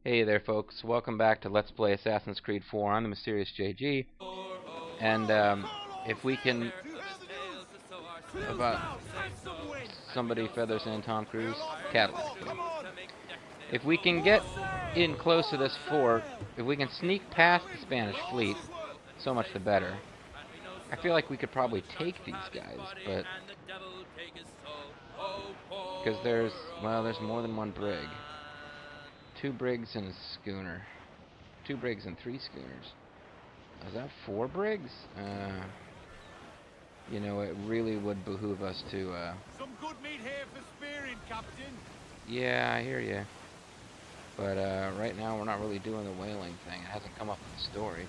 Hey there, folks. Welcome back to Let's Play Assassin's Creed 4. I'm the Mysterious JG. And, if we can... About... Somebody feathers in Tom Cruise. Cadillac. If we can get in close to this fort, if we can sneak past the Spanish fleet, so much the better. I feel like we could probably take these guys, but... Because there's more than one brig. 2 brigs and a schooner. 2 brigs and 3 schooners. Is that 4 brigs? You know, it really would behoove us to, Some good meat here for spearing, Captain. Yeah, I hear you. But, right now we're not really doing the whaling thing. It hasn't come up in the story.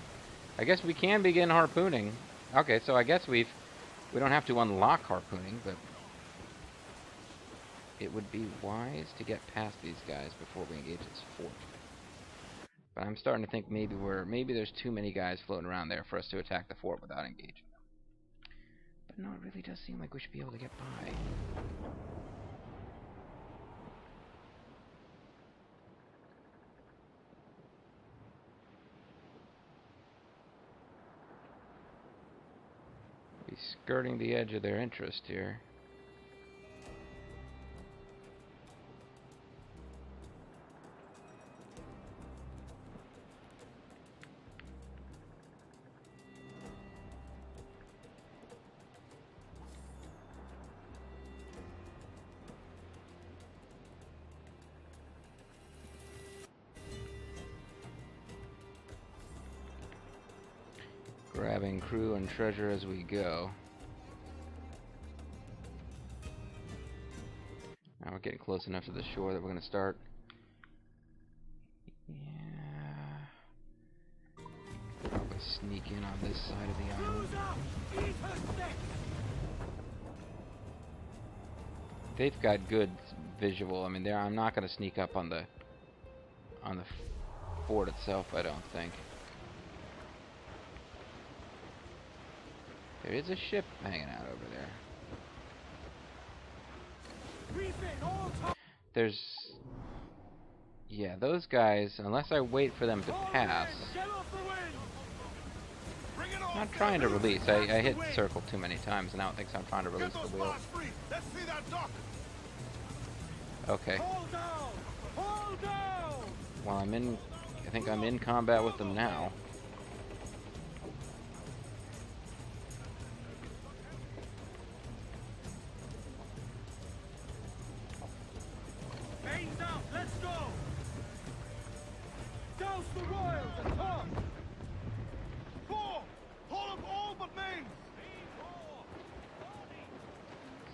I guess we can begin harpooning. Okay, so I guess we don't have to unlock harpooning, but... It would be wise to get past these guys before we engage this fort. But I'm starting to think maybe there's too many guys floating around there for us to attack the fort without engaging them. But no, it really does seem like we should be able to get by. Be skirting the edge of their interest here. Grabbing crew and treasure as we go. Now we're getting close enough to the shore that we're going to start. Yeah. Probably sneak in on this side of the island. They've got good visual. I mean, I'm not going to sneak up on the fort itself, I don't think. There is a ship hanging out over there. There's... Yeah, those guys, unless I wait for them to pass... I'm not trying to release. I hit circle too many times, and now it thinks I'm trying to release the wheel. Okay. Well, I think I'm in combat with them now.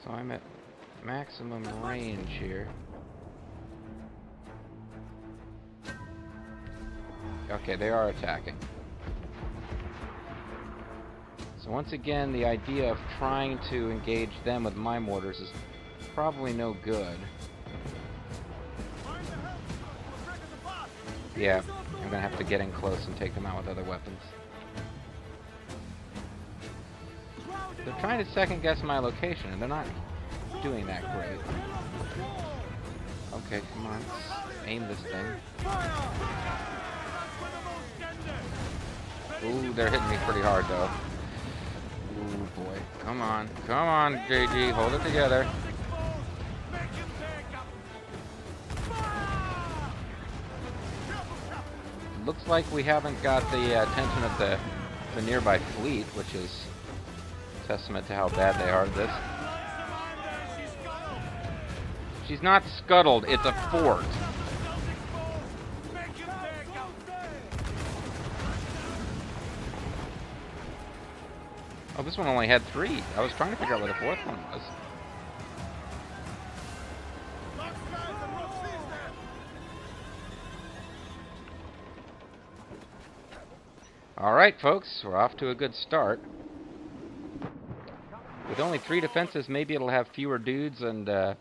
So I'm at maximum range here. Okay, they are attacking. So once again, the idea of trying to engage them with my mortars is probably no good. Yeah, I'm gonna have to get in close and take them out with other weapons. They're trying to second guess my location, and they're not doing that great. Okay, come on. Aim this thing. Ooh, they're hitting me pretty hard, though. Ooh, boy. Come on. Come on, JG. Hold it together. Looks like we haven't got the attention of the nearby fleet, which is testament to how bad they are at this. She's not scuttled, it's a fort. Oh, this one only had 3. I was trying to figure out where the 4th one was. Alright, folks, we're off to a good start. With only 3 defenses, maybe it'll have fewer dudes and a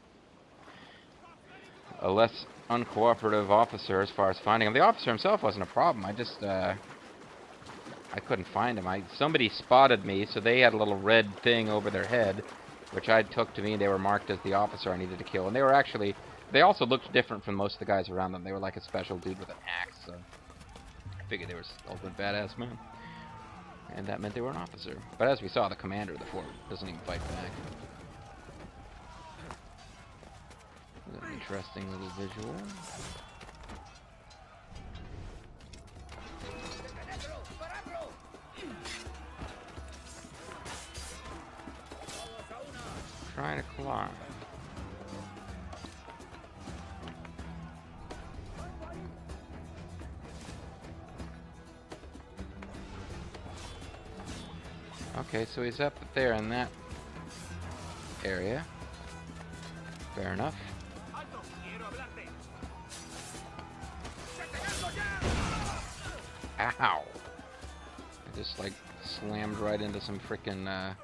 less uncooperative officer as far as finding him. The officer himself wasn't a problem. I just, I couldn't find him. Somebody spotted me, so they had a little red thing over their head, which I took to mean they were marked as the officer I needed to kill. And they were actually They also looked different from most of the guys around them. They were like a special dude with an axe, so I figured they were ultimate badass men. And that meant they were an officer. But as we saw, the commander of the fort doesn't even fight back. An interesting little visual. Trying to climb. Okay, so he's up there in that area. Fair enough. Ow! I just like slammed right into some frickin'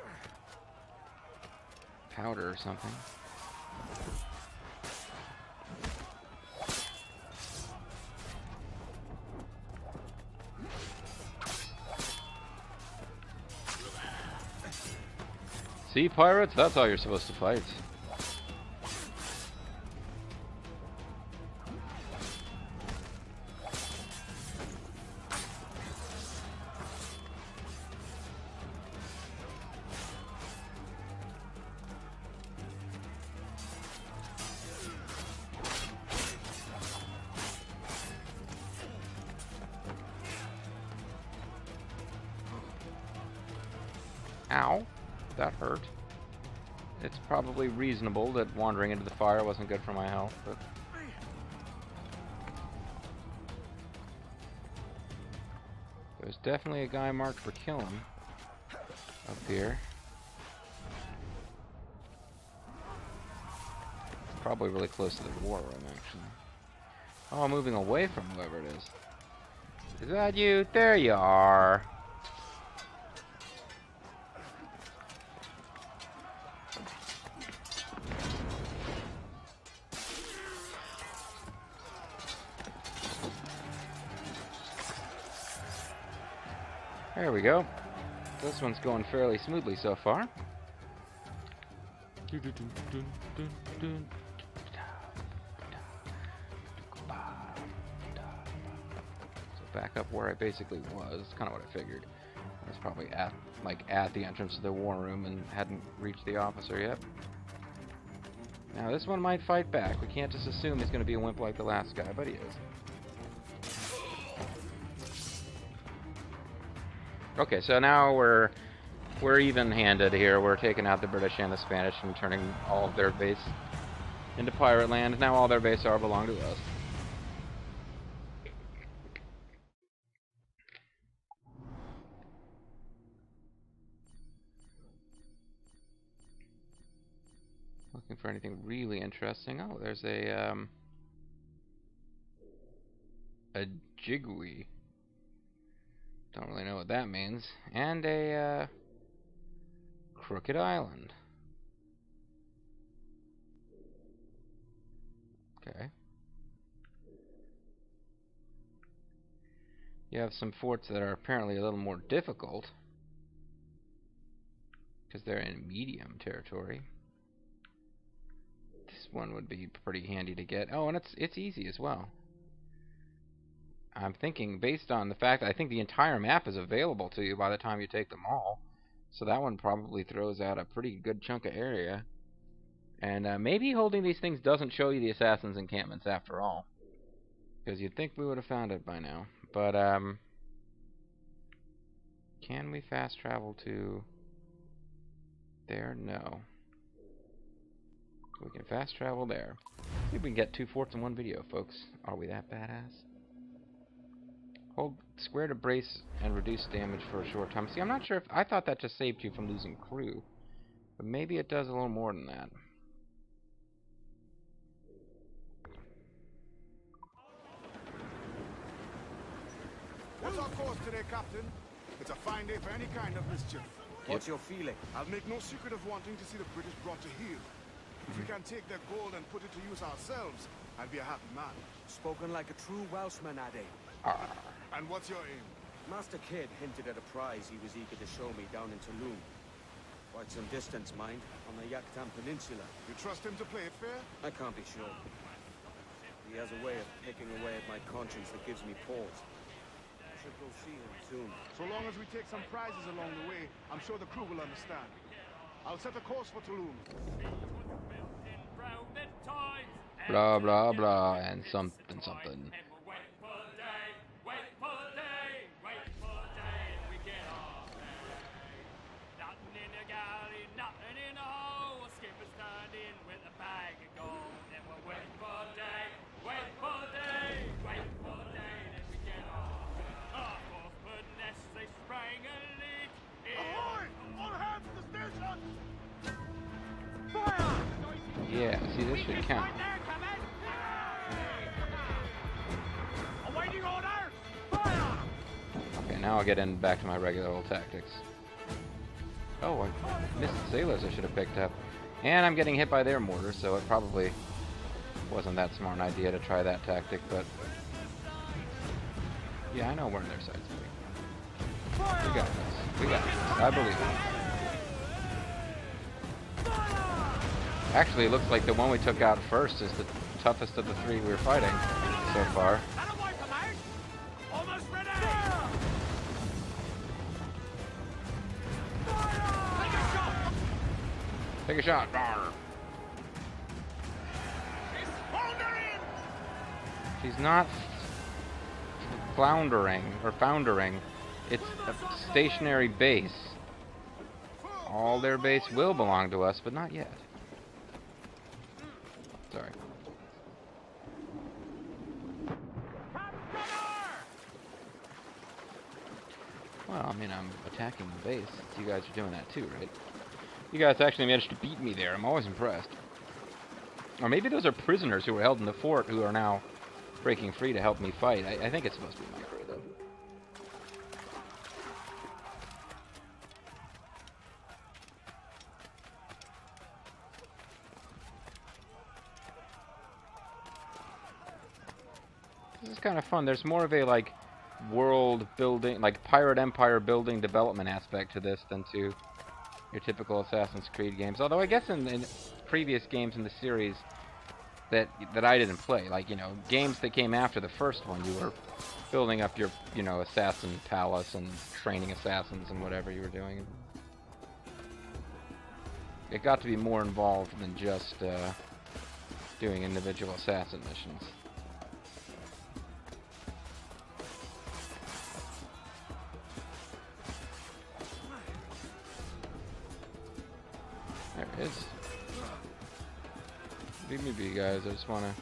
powder or something. See, pirates? That's how you're supposed to fight. Ow. That hurt. It's probably reasonable that wandering into the fire wasn't good for my health, but... There's definitely a guy marked for killing up here. Probably really close to the war room, actually. Oh, moving away from whoever it is. Is that you? There you are. There we go. This one's going fairly smoothly so far. So back up where I basically was. That's kind of what I figured. I was probably at the entrance to the war room and hadn't reached the officer yet. Now this one might fight back. We can't just assume he's going to be a wimp like the last guy, but he is. Okay, so now we're even-handed here. We're taking out the British and the Spanish and turning all of their base into pirate land. Now all their base are belong to us. Looking for anything really interesting. Oh, there's a jigwee. Don't really know what that means. And a crooked island. Okay. You have some forts that are apparently a little more difficult because they're in medium territory. This one would be pretty handy to get. Oh, and it's easy as well. I'm thinking, based on the fact that I think the entire map is available to you by the time you take them all, so that one probably throws out a pretty good chunk of area. And maybe holding these things doesn't show you the assassins' encampments after all, because you'd think we would have found it by now. But can we fast travel to there? No. We can fast travel there. See if we can get 2 forts in one video, folks. Are we that badass? Hold square to brace and reduce damage for a short time. See, I'm not sure if... I thought that just saved you from losing crew. But maybe it does a little more than that. What's our course today, Captain? It's a fine day for any kind of mischief. What's your feeling? I'll make no secret of wanting to see the British brought to heel. If we can take their gold and put it to use ourselves, I'll be a happy man. Spoken like a true Welshman, Ade. And what's your aim? Master Kidd hinted at a prize he was eager to show me down in Tulum. Quite some distance, mind, on the Yaktan Peninsula. You trust him to play it fair? I can't be sure. He has a way of picking away at my conscience that gives me pause. I should go see him soon. So long as we take some prizes along the way, I'm sure the crew will understand. I'll set a course for Tulum. Blah blah blah and something something. Yeah, see, this should count. Okay, now I'll get in back to my regular old tactics. Oh, I missed the sailors I should have picked up. And I'm getting hit by their mortar, so it probably wasn't that smart an idea to try that tactic, but... yeah, I know we're on their side. We got this. We got this. I believe it. Actually, it looks like the one we took out first is the toughest of the three we were fighting so far. Take a shot. She's not floundering or foundering. It's a stationary base. All their base will belong to us, but not yet. Sorry. Well, I mean, I'm attacking the base. You guys are doing that too, right? You guys actually managed to beat me there. I'm always impressed. Or maybe those are prisoners who were held in the fort who are now breaking free to help me fight. I think it's supposed to be micro, though. This is kind of fun. There's more of a, like, world building, like, pirate empire building development aspect to this than to your typical Assassin's Creed games. Although I guess in previous games in the series that I didn't play, like, you know, games that came after the first one, you were building up your, you know, assassin palace and training assassins and whatever you were doing. It got to be more involved than just doing individual assassin missions. There it is. Leave me be, guys. I just want to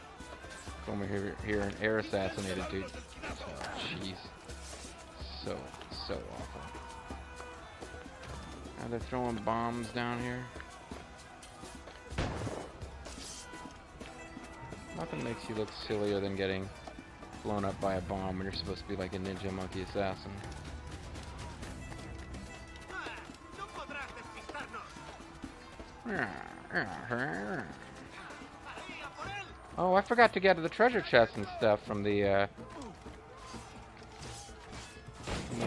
come over here and air assassinate a dude. Oh, jeez. So awful. Now they're throwing bombs down here. Nothing makes you look sillier than getting blown up by a bomb when you're supposed to be like a ninja monkey assassin. Oh, I forgot to get the treasure chest and stuff from the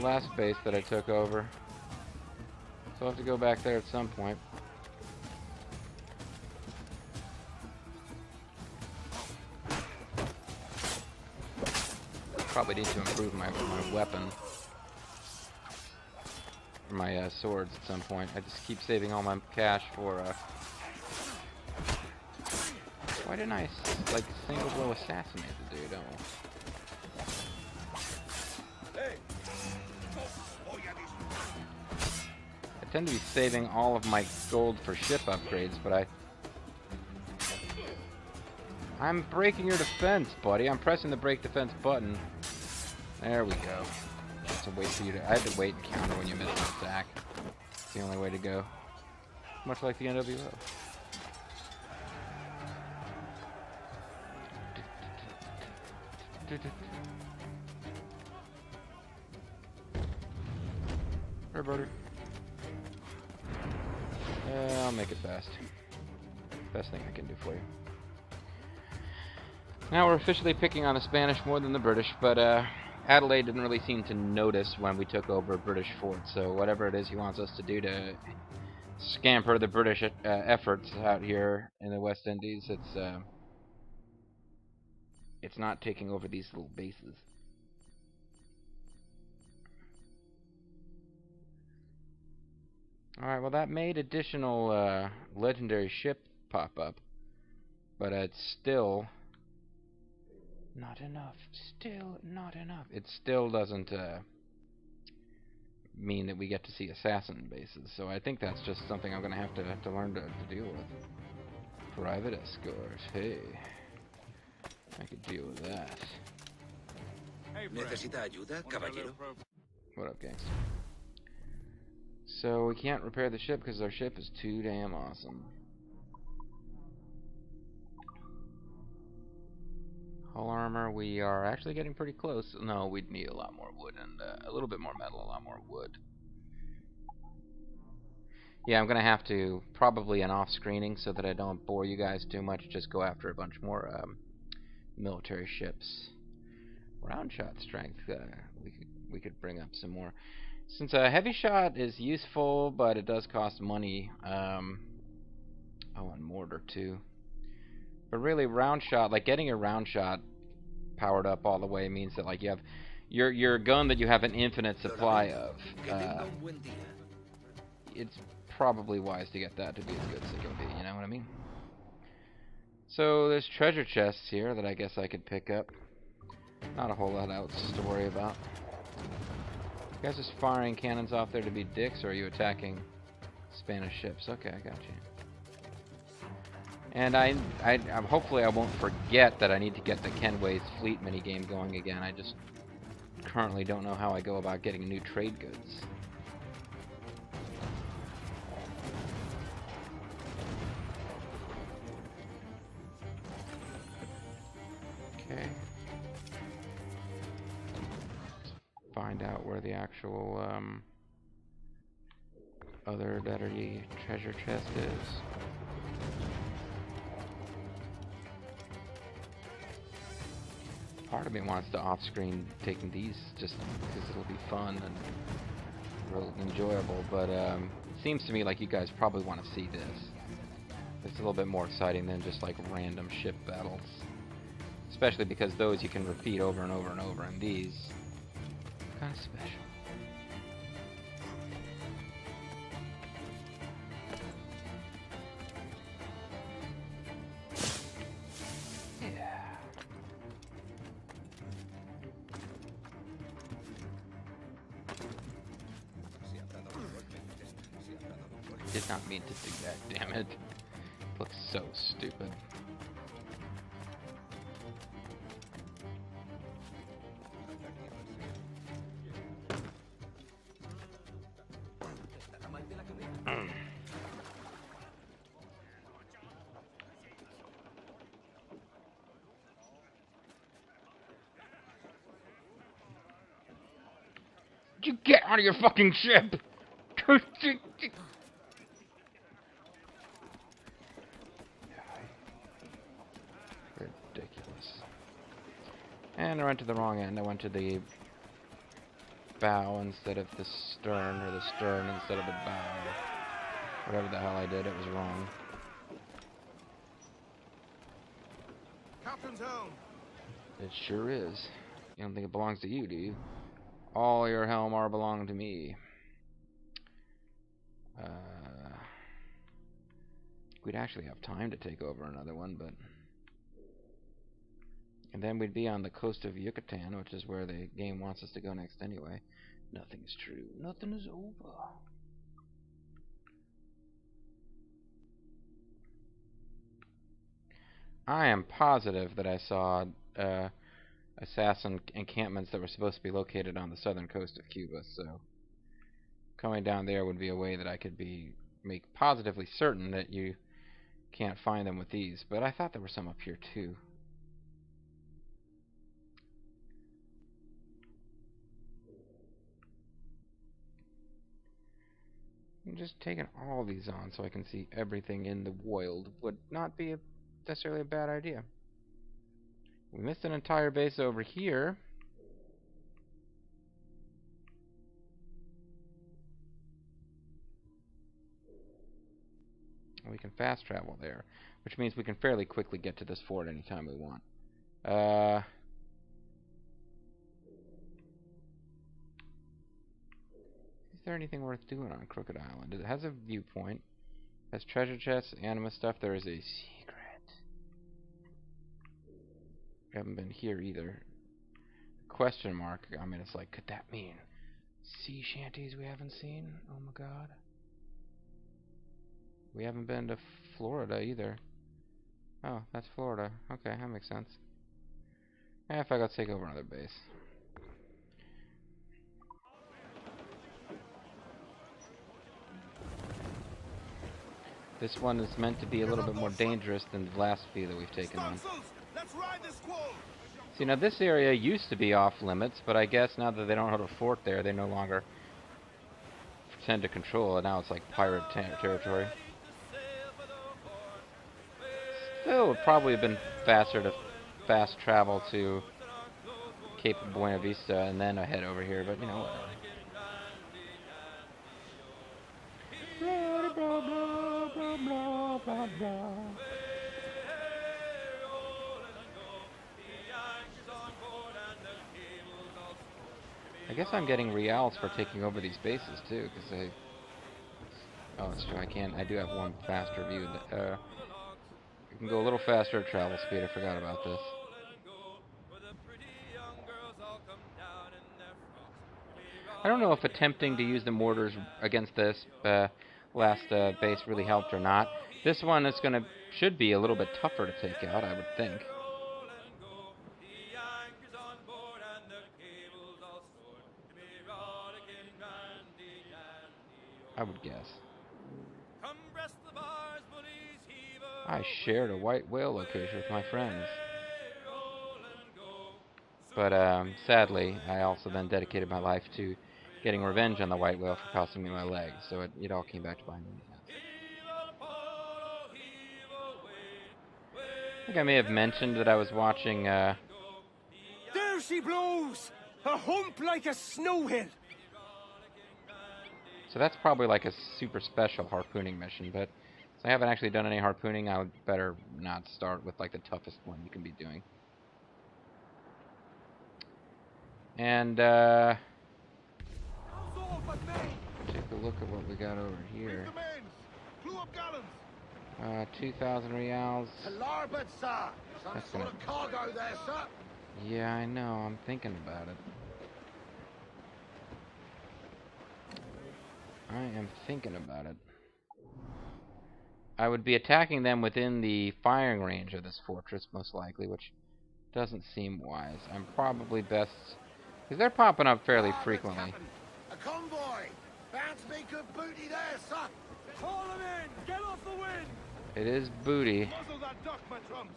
last base that I took over. So I'll have to go back there at some point. Probably need to improve my weapon. Or my swords at some point. I just keep saving all my cash for why didn't I like single blow assassinate the dude? Oh. I tend to be saving all of my gold for ship upgrades, but I'm breaking your defense, buddy. I'm pressing the break defense button. There we go. Just to wait for you to. I had to wait and counter when you miss an attack. It's the only way to go. Much like the NWO. Here, buddy. I'll make it fast. Best thing I can do for you. Now we're officially picking on the Spanish more than the British, but Adelaide didn't really seem to notice when we took over a British fort, so whatever it is he wants us to do to scamper the British efforts out here in the West Indies, it's not taking over these little bases. Alright, well that made additional legendary ship pop up. But it's still not enough. Still not enough. It still doesn't mean that we get to see assassin bases. So I think that's just something I'm going to have to learn to deal with. Private escort. Hey. I could deal with that. ¿Necesita ayuda, caballero? What up, gangster? So we can't repair the ship because our ship is too damn awesome. Hull armor, we are actually getting pretty close. No, we'd need a lot more wood and a little bit more metal, a lot more wood. Yeah, I'm going to have to, probably an off-screening so that I don't bore you guys too much, just go after a bunch more military ships. Round shot strength, we could bring up some more. Since a heavy shot is useful, but it does cost money. Oh, and mortar too. But really, round shot, like getting a round shot powered up all the way means that like you have your gun that you have an infinite supply of. It's probably wise to get that to be as good as it can be. You know what I mean? So there's treasure chests here that I guess I could pick up. Not a whole lot else to worry about. You guys just firing cannons off there to be dicks, or are you attacking Spanish ships? Okay, I got you. And I'm hopefully I won't forget that I need to get the Kenway's fleet minigame going again. I just currently don't know how I go about getting new trade goods. Okay. Find out where the actual other battery treasure chest is. Part of me wants to off-screen taking these just because it'll be fun and real enjoyable, but it seems to me like you guys probably want to see this. It's a little bit more exciting than just like random ship battles. Especially because those you can repeat over and over and over, and these kind of special. Yeah. Did not mean to do that, damn it. Looks so stupid. You get out of your fucking ship! Ridiculous. And I went to the wrong end. I went to the bow instead of the stern, or the stern instead of the bow. Whatever the hell I did, it was wrong. Captain's helm. It sure is. You don't think it belongs to you, do you? All your helm are belong to me. We'd actually have time to take over another one, but... And then we'd be on the coast of Yucatan, which is where the game wants us to go next anyway. Nothing is true. Nothing is over. I am positive that I saw assassin encampments that were supposed to be located on the southern coast of Cuba, so coming down there would be a way that I could make positively certain that you can't find them with these, but I thought there were some up here too. I'm just taking all these on so I can see everything in the world would not be necessarily a bad idea. We missed an entire base over here. And we can fast travel there, which means we can fairly quickly get to this fort anytime we want. Is there anything worth doing on Crooked Island? It has a viewpoint. Has treasure chests, anima stuff. There is a secret. We haven't been here either. Question mark. I mean, it's like, could that mean sea shanties we haven't seen? Oh my god. We haven't been to Florida either. Oh, that's Florida. Okay, that makes sense. If I got to take over another base. This one is meant to be a little bit more dangerous than the last few that we've taken on. See, now this area used to be off limits, but I guess now that they don't have a fort there, they no longer tend to control it. Now it's like pirate territory. Still, it would probably have been faster to fast travel to Cape of Buena Vista and then head over here, but you know, whatever. Blah, blah, blah, blah, blah, blah. I guess I'm getting reals for taking over these bases too, because they... Oh, that's true, I can't... I do have one faster view. You can go a little faster at travel speed, I forgot about this. I don't know if attempting to use the mortars against this last base really helped or not. This one is should be a little bit tougher to take out, I would think. I would guess. I shared a white whale location with my friends. But sadly, I also then dedicated my life to getting revenge on the white whale for costing me my leg. So it all came back to bite me in the ass. I think I may have mentioned that I was watching... There she blows! A hump like a snow hill! So that's probably like a super special harpooning mission, but since I haven't actually done any harpooning, I would better not start with like the toughest one you can be doing. And take a look at what we got over here. 2,000 reals. That's gonna... cargo there, sir. Yeah, I know. I'm thinking about it. I am thinking about it. I would be attacking them within the firing range of this fortress, most likely, which doesn't seem wise. I'm probably best... Because they're popping up fairly frequently. A convoy! Bound to be good booty there, sir. Call them in! Get off the wind! It is booty. Muzzle that duck, my trumps.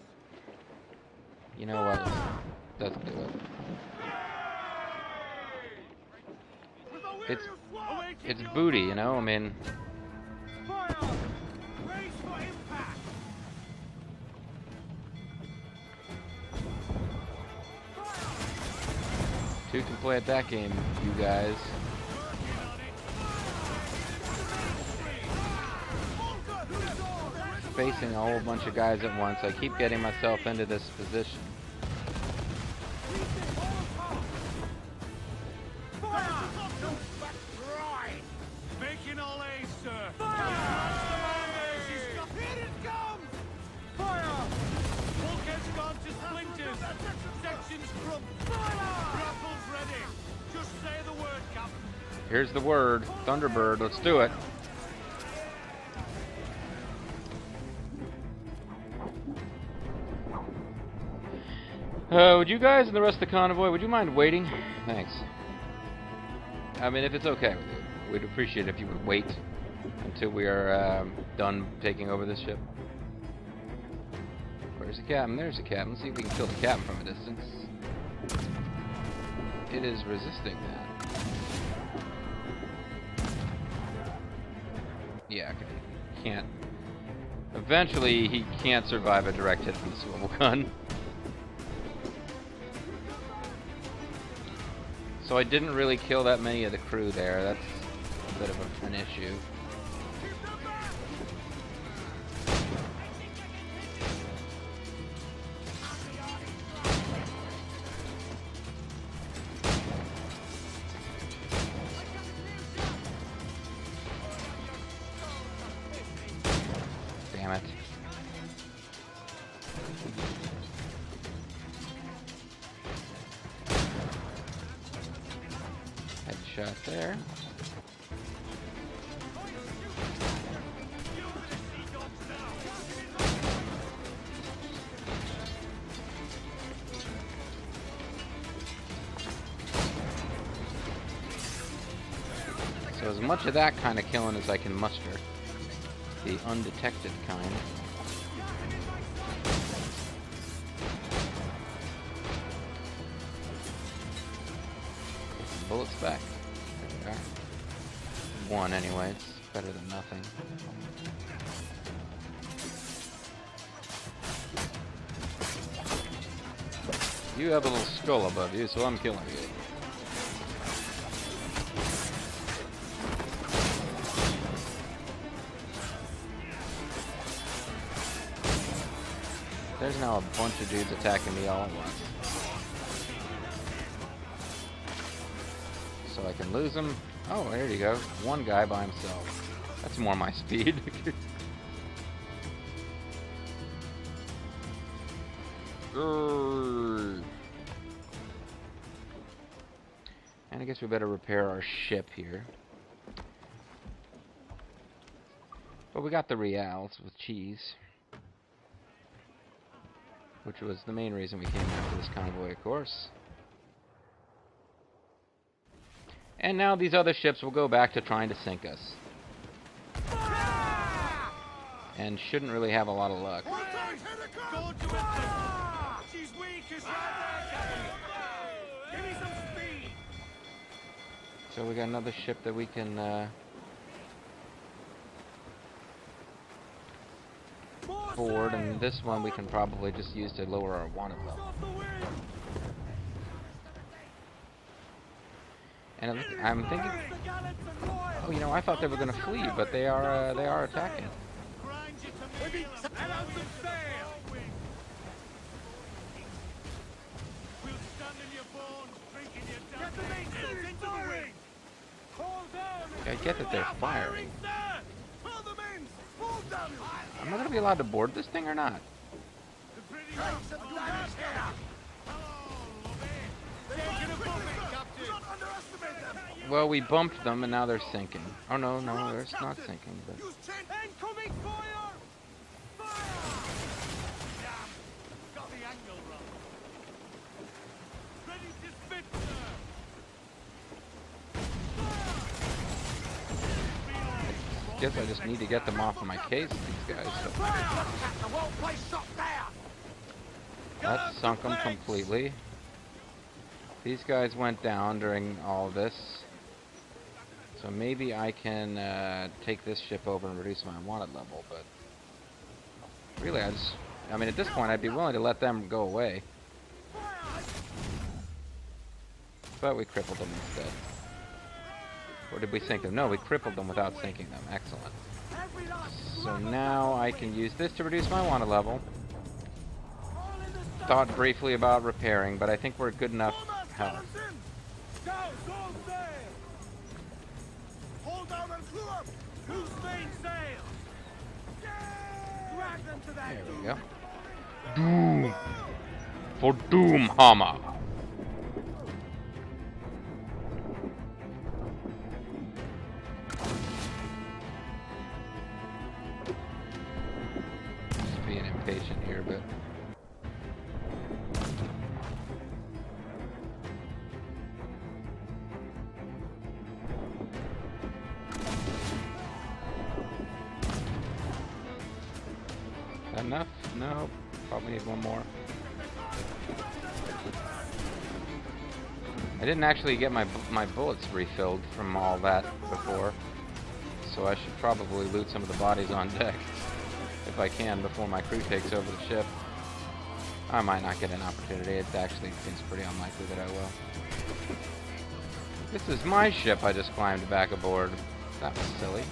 You know what? Doesn't do it. It's booty, you know? I mean... Fire! Race for impact! Two can play at that game, you guys. Facing a whole bunch of guys at once. I keep getting myself into this position. Making all A's, sir! Fire! Here it comes! Fire! Bulkhead's gone to splinters! Section's crumped! Grapple's ready! Just say the word, Captain! Here's the word. Thunderbird, let's do it. Would you guys and the rest of the convoy, would you mind waiting? Thanks. I mean, if it's okay with you. We'd appreciate it if you would wait until we are done taking over this ship. Where's the captain? There's the captain. Let's see if we can kill the captain from a distance. It is resisting that. Yeah, okay. He can't. Eventually, he can't survive a direct hit from the swivel gun. So I didn't really kill that many of the crew there. That's a bit of an issue. shot there. So as much of that kind of killing as I can muster. The undetected kind. Bullets back. There we are. One anyway, it's better than nothing. You have a little skull above you, so I'm killing you. There's now a bunch of dudes attacking me all at once. So I can lose them. Oh, there you go. One guy by himself. That's more my speed. And I guess we better repair our ship here. But we got the reals with cheese. Which was the main reason we came after this convoy, of course. And now these other ships will go back to trying to sink us. And shouldn't really have a lot of luck. So we got another ship that we can board, and this one we can probably just use to lower our wanted level. And I'm thinking, oh, you know, I thought they were going to flee, but they are attacking. I get that they're firing. Am I going to be allowed to board this thing or not? Well, we bumped them and now they're sinking. Oh no, they're not sinking. But... guess I just need to get them off of my case, these guys. So. That sunk them completely. These guys went down during all this. So maybe I can take this ship over and reduce my wanted level, but really I mean at this point I'd be willing to let them go away. But we crippled them instead. Or did we sink them? No, we crippled them without sinking them. Excellent. So now I can use this to reduce my wanted level. Thought briefly about repairing, but I think we're good enough health. There we go. Doom! For Doomhammer! Just being impatient here, but... enough? No, probably need one more. I didn't actually get my bullets refilled from all that before, so I should probably loot some of the bodies on deck if I can before my crew takes over the ship. I might not get an opportunity. It actually seems pretty unlikely that I will. This is my ship I just climbed back aboard. That was silly.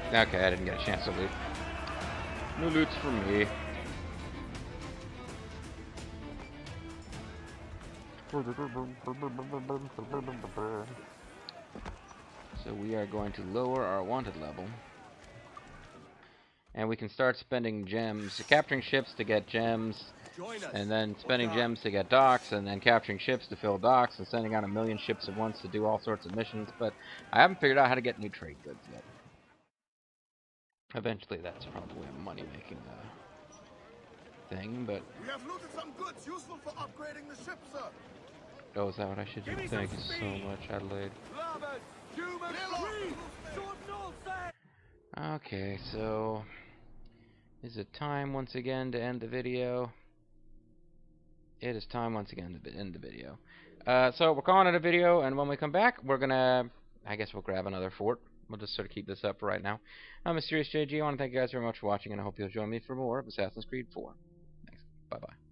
Okay, I didn't get a chance to loot. No loots for me. So we are going to lower our wanted level. And we can start spending gems, capturing ships to get gems, and then spending gems to get docks, and then capturing ships to fill docks, and sending out 1,000,000 ships at once to do all sorts of missions. But I haven't figured out how to get new trade goods yet. Eventually, that's probably a money-making thing, but... We have looted some goods useful for upgrading the ship, sir. Oh, is that what I should do? Thank you so much, Adelaide. Okay, so... is it time once again to end the video? It is time once again to end the video. So we're calling it a video, and when we come back, we're gonna... I guess we'll grab another fort. We'll just sort of keep this up for right now. I'm Mysterious JG. I want to thank you guys very much for watching, and I hope you'll join me for more of Assassin's Creed 4. Thanks. Bye-bye.